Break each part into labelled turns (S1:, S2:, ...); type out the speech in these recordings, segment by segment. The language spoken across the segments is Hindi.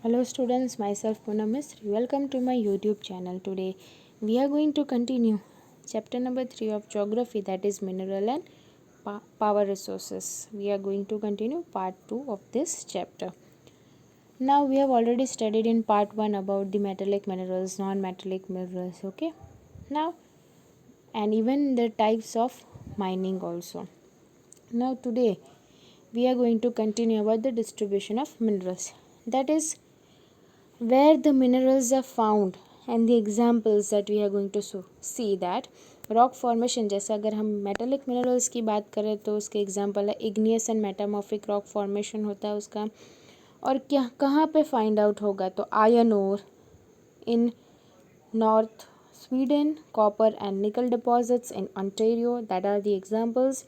S1: Hello students, myself Poonam Misri. Welcome to my YouTube channel. Today we are going to continue chapter number 3 of geography, that is mineral and power resources. We are going to continue part 2 of this chapter. Now we have already studied in part 1 about the metallic minerals, non-metallic minerals, okay? Now and even the types of mining also. Now today we are going to continue about the distribution of minerals. That is where the minerals are found and the examples that we are going to see that rock formation. जैसे अगर हम मेटेलिक मिनरल्स की बात करें तो उसके एग्जांपल है igneous and metamorphic rock formation होता है उसका. और क्या कहाँ पे फाइंड आउट होगा तो iron ore in north Sweden, copper and nickel deposits in Ontario, that are the examples.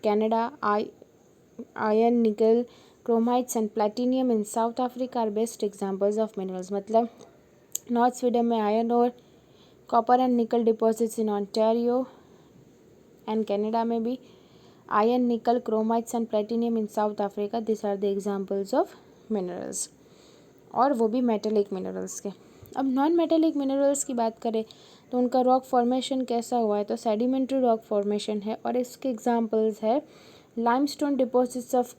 S1: Canada iron nickel chromites and platinum in South Africa are best examples of minerals. मतलब नॉर्थ स्वीडन में आयरन और copper and nickel deposits in Ontario and Canada में भी iron nickel chromites and platinum in South Africa. This are the examples of minerals, और वो भी मेटेलिक मिनरल्स के. अब नॉन मेटेलिक मिनरल्स की बात करें तो उनका रॉक फॉर्मेशन कैसा हुआ है तो सेडिमेंट्री रॉक फॉर्मेशन है, और इसके एग्जांपल्स है limestone deposits of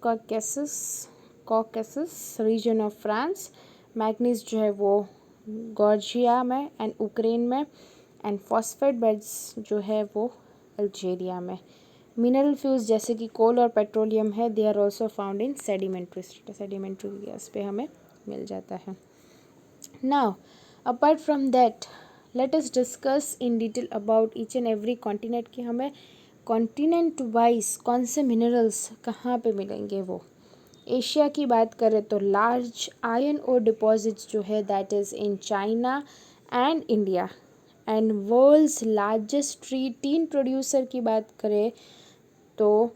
S1: Caucasus region of France, manganese जो है वो जॉर्जिया में एंड यूक्रेन में, एंड फॉस्फेट बेड्स जो है वो अल्जीरिया में. मिनरल फ्यूज जैसे कि कोल और पेट्रोलियम है, they are also found in sedimentary gas पे हमें मिल जाता है. Now apart from that let us discuss in detail about each and every continent कि हमें कॉन्टिनेंट वाइज कौन से मिनरल्स कहाँ पे मिलेंगे. वो एशिया की बात करें तो लार्ज आयरन और डिपॉजिट्स जो है that is in China and India. And world's largest tin producer की बात करें तो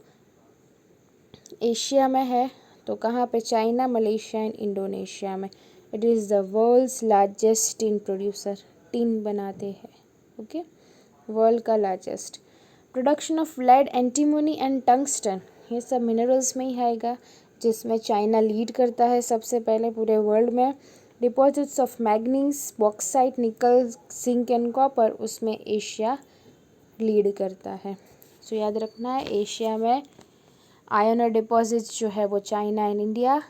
S1: एशिया में है, तो कहाँ पे चाइना, मलेशिया एंड इंडोनेशिया में. It is the world's largest tin producer, tin बनाते हैं, ओके, वर्ल्ड का largest. Production of lead, antimony and tungsten, ये सब मिनरल्स में ही आएगा, जिसमें चाइना लीड करता है सबसे पहले पूरे वर्ल्ड में. Deposits of manganese, bauxite, nickel, zinc and copper, उसमें एशिया लीड करता है. सो याद रखना है एशिया में आयरन और डिपॉजिट्स जो है वो China and India.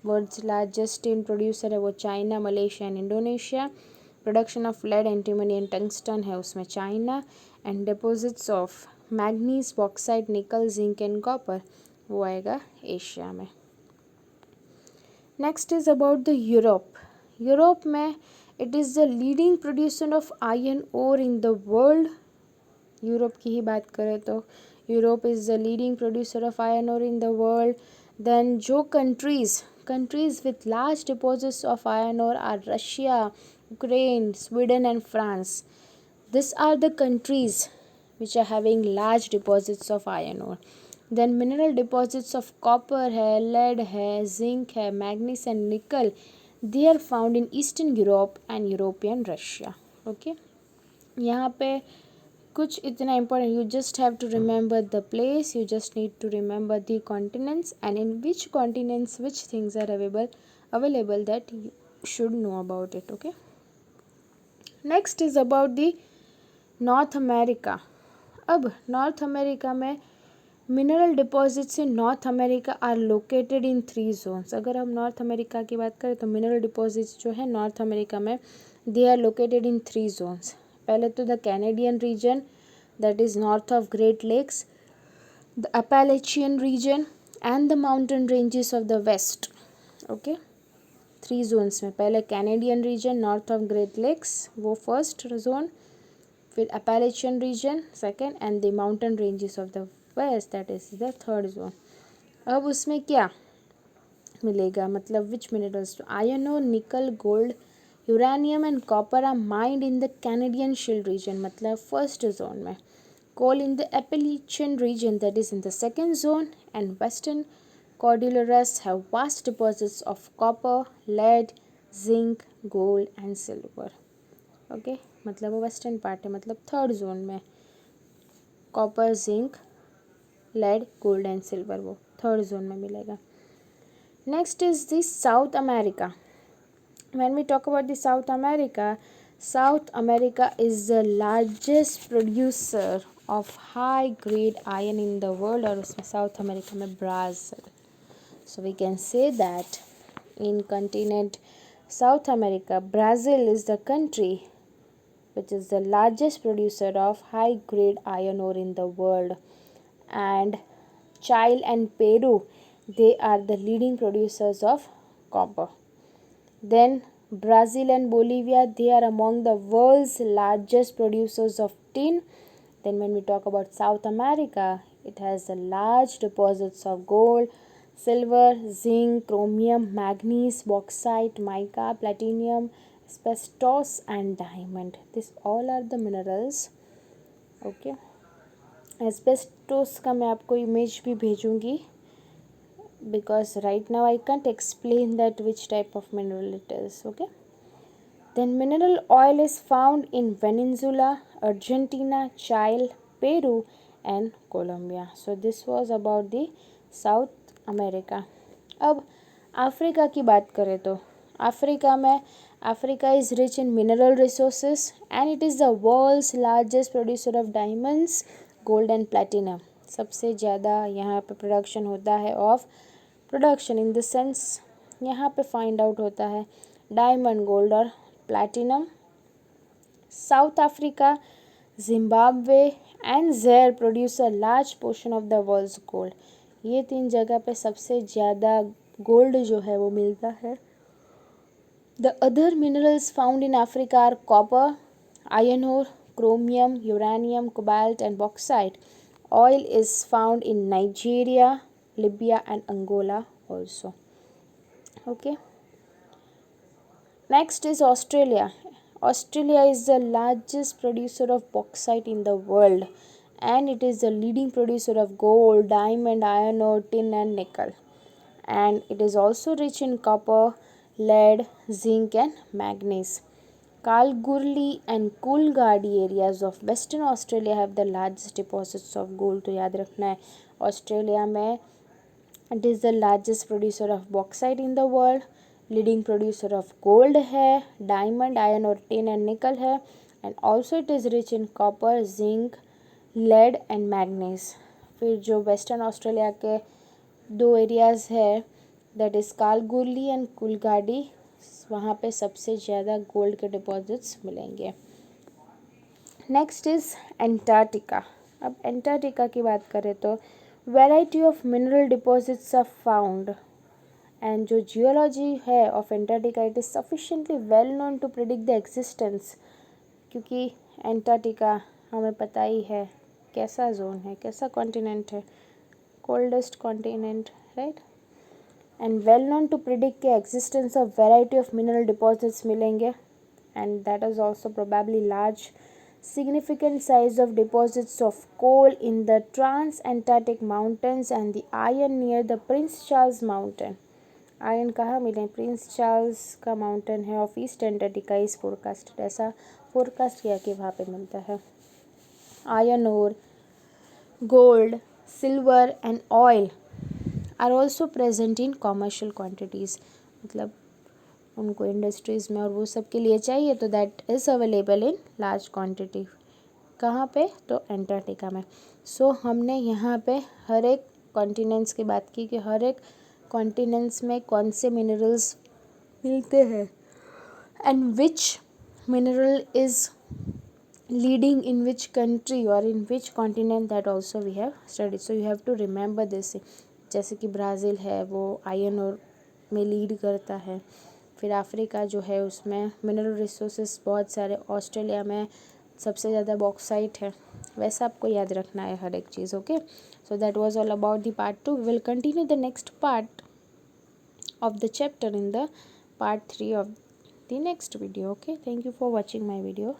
S1: World's largest tin producer है वो China, Malaysia and Indonesia. Production of lead, antimony and tungsten है उसमें China. And deposits of manganese, bauxite, nickel, zinc and copper वो आएगा एशिया में. Next is about the Europe. Europe में it is the leading producer of iron ore in the world. Europe की ही बात करें तो Europe is the leading producer of iron ore in the world. Then जो countries with large deposits of iron ore are Russia, Ukraine, Sweden and France. These are the countries which are having large deposits of iron ore. Then mineral deposits of copper है, lead है, zinc है, manganese and nickel, they are found in Eastern Europe and European Russia. Okay, यहाँ पे कुछ इतना important, you just have to remember the place, you just need to remember the continents and in which continents which things are available that you should know about it. Okay, next is about the North America. अब नॉर्थ अमेरिका में mineral deposits in North America are located in 3 zones. अगर हम नॉर्थ अमेरिका की बात करें तो मिनरल डिपॉजिट्स जो है नॉर्थ अमेरिका में they are located in 3 zones. पहले तो the Canadian region that is north of Great Lakes, the Appalachian region and the mountain ranges of the west. Okay, 3 zones में पहले Canadian region north of Great Lakes वो फर्स्ट जोन, फिर Appalachian region second and the mountain ranges of the west that is the third zone. अब उसमें क्या मिलेगा, मतलब विच मिनरल्स तो आयरन और nickel, gold, uranium and copper are mined in the Canadian shield region, मतलब फर्स्ट जोन में. Coal in the Appalachian region that is in the second zone and western Cordilleras have vast deposits of copper, lead, zinc, gold and silver. Okay, मतलब वो वेस्टर्न पार्ट है, मतलब थर्ड जोन में copper, zinc, lead, gold and silver वो थर्ड जोन में मिलेगा. Next is this South America. When we talk about the South America is the largest producer of high grade iron in the world, और उसमें साउथ अमेरिका में Brazil. So we can say that in continent South America, Brazil is the country which is the largest producer of high grade iron ore in the world, and Chile and Peru, they are the leading producers of copper. Then Brazil and Bolivia, they are among the world's largest producers of tin. Then when we talk about South America, it has the large deposits of gold, silver, zinc, chromium, manganese, bauxite, mica, platinum, asbestos and diamond. These all are the minerals. Okay. Asbestos का मैं आपको image भी भेजूँगी, because right now I can't explain that which type of mineral it is. Okay. Then mineral oil is found in Venezuela, Argentina, Chile, Peru and Colombia. So this was about the South America. अब अफ्रीका की बात करें तो अफ्रीका में Africa is rich in mineral resources and it is the world's largest producer of diamonds, gold and platinum. सबसे ज़्यादा यहाँ पे प्रोडक्शन होता है of production in the sense यहाँ पे फाइंड आउट होता है डायमंड, गोल्ड और platinum. South Africa, Zimbabwe and Zaire produce a large portion of the world's gold. ये 3 जगह पे सबसे ज़्यादा गोल्ड जो है वो मिलता है. The other minerals found in Africa are copper, iron ore, chromium, uranium, cobalt and bauxite. Oil is found in Nigeria, Libya and Angola also. Okay. Next is Australia. Australia is the largest producer of bauxite in the world and it is the leading producer of gold, diamond, iron ore, tin and nickel. And it is also rich in copper, lead, zinc and manganese. Kalgoorlie and Coolgardie areas of Western Australia have the largest deposits of gold. तो याद रखना है ऑस्ट्रेलिया में it is the largest producer of bauxite in the world, leading producer of gold है, diamond, iron और tin and nickel है, and also it is rich in copper, zinc, lead and manganese. फिर जो वेस्टर्न ऑस्ट्रेलिया के 2 एरियाज़ है that is Kalgoorlie and Coolgardie, वहाँ पे सबसे ज़्यादा गोल्ड के डिपॉजिट्स मिलेंगे. Next is Antarctica. अब एंटार्क्टिका की बात करें तो variety of mineral deposits are found and जो जियोलॉजी है of Antarctica it is sufficiently well known to predict the existence, क्योंकि एंटार्क्टिका हमें पता ही है कैसा जोन है, कैसा कॉन्टिनेंट है, coldest continent, right. And well known to predict के existence of variety of mineral deposits मिलेंगे and that is also probably large significant size of deposits of coal in the Trans-Antarctic Mountains and the iron near the Prince Charles Mountain. Iron कहाँ मिले? प्रिंस चार्ल्स का माउंटेन है of East Antarctica is forecast, ऐसा फोरकास्ट किया कि वहाँ पे मिलता है. Iron ore, gold, silver and oil are also present in commercial quantities. मतलब उनको इंडस्ट्रीज़ में और वो सब के लिए चाहिए तो that is available in large quantity. कहाँ पे? तो एंटार्क्टिका में. सो हमने यहाँ पे हर एक कॉन्टिनेंट्स की बात की कि हर एक कॉन्टिनेंट्स में कौन से मिनरल्स मिलते हैं and which mineral is leading in which country और in which continent, that also we have studied. So you have to remember this. जैसे कि ब्राज़ील है वो आयरन और में लीड करता है. फिर अफ्रीका जो है उसमें मिनरल रिसोर्सेज बहुत सारे. ऑस्ट्रेलिया में सबसे ज़्यादा बॉक्साइट है. वैसा आपको याद रखना है हर एक चीज़. Okay, so that was all about the part 2. We will continue the next part of the chapter in the part 3 of the next video. Okay, thank you for watching my video.